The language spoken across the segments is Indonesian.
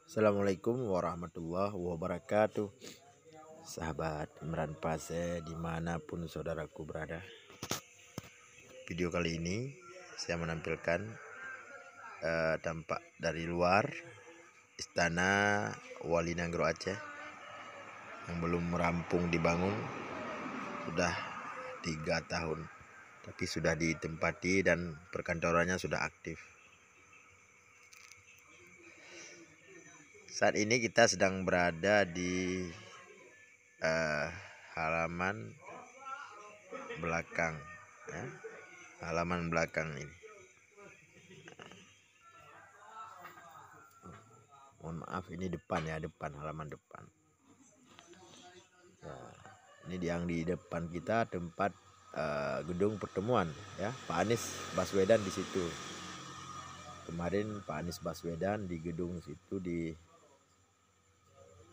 Assalamualaikum warahmatullahi wabarakatuh. Sahabat Imran Pase dimanapun saudaraku berada. Video kali ini saya menampilkan tampak dari luar Istana Wali Nanggro Aceh yang belum rampung dibangun, sudah 3 tahun, tapi sudah ditempati dan perkantorannya sudah aktif. Saat ini kita sedang berada di halaman belakang, ya. Halaman belakang ini. Mohon maaf, ini depan ya, depan, halaman depan. Ya, ini yang di depan kita tempat gedung pertemuan, ya. Pak Anies Baswedan di situ. Kemarin Pak Anies Baswedan di gedung situ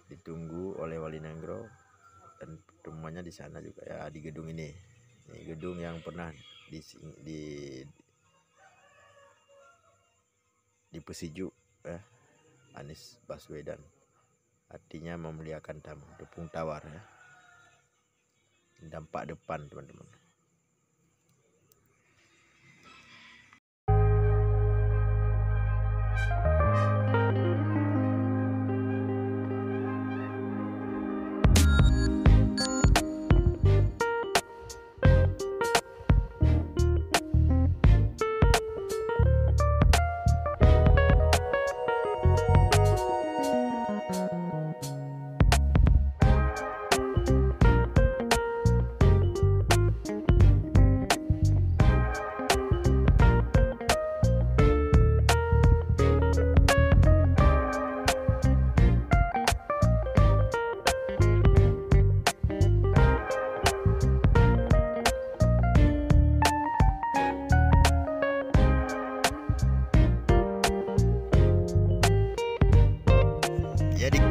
ditunggu oleh Wali Nanggro, dan pertemuannya di sana juga, ya, di gedung ini. Ini gedung yang pernah di Pesiju, ya, Anies Baswedan, artinya memuliakan tamu, tepung tawar, ya. Dampak depan, teman-teman. Jadi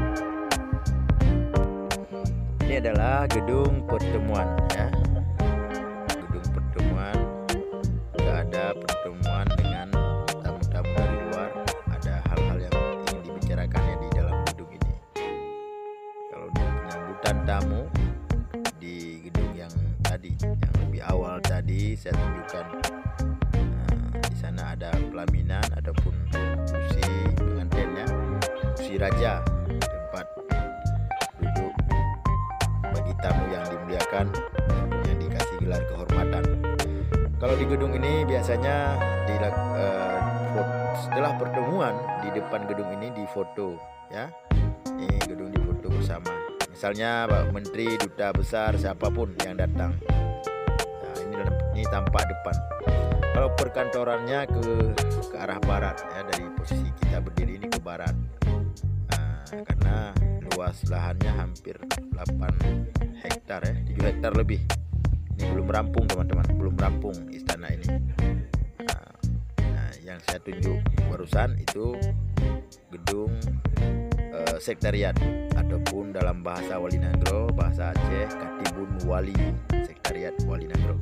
ini adalah gedung pertemuan, ya. Gedung pertemuan, nggak ada pertemuan dengan tamu-tamu dari luar. Ada hal-hal yang ingin dibicarakannya di dalam gedung ini. Kalau untuk penyambutan tamu di gedung yang tadi, yang lebih awal tadi saya tunjukkan, di sana ada pelaminan ataupun kursi pengantinnya, kursi raja, tempat duduk bagi tamu yang dimuliakan, yang dikasih gelar kehormatan. Kalau di gedung ini biasanya setelah pertemuan di depan gedung ini difoto, ya. Ini gedung difoto bersama. Misalnya Pak Menteri, Duta Besar, siapapun yang datang. Nah, ini tampak depan. Kalau perkantorannya ke arah barat, ya, dari posisi kita berdiri ini ke barat. Karena luas lahannya hampir 8 hektar, ya, 7 hektar lebih. Ini belum rampung, teman-teman, belum rampung istana ini. Yang saya tunjuk barusan itu gedung sekretariat, ataupun dalam bahasa Wali Nanggro, bahasa Aceh, Katibun Wali, sekretariat Wali Nanggro.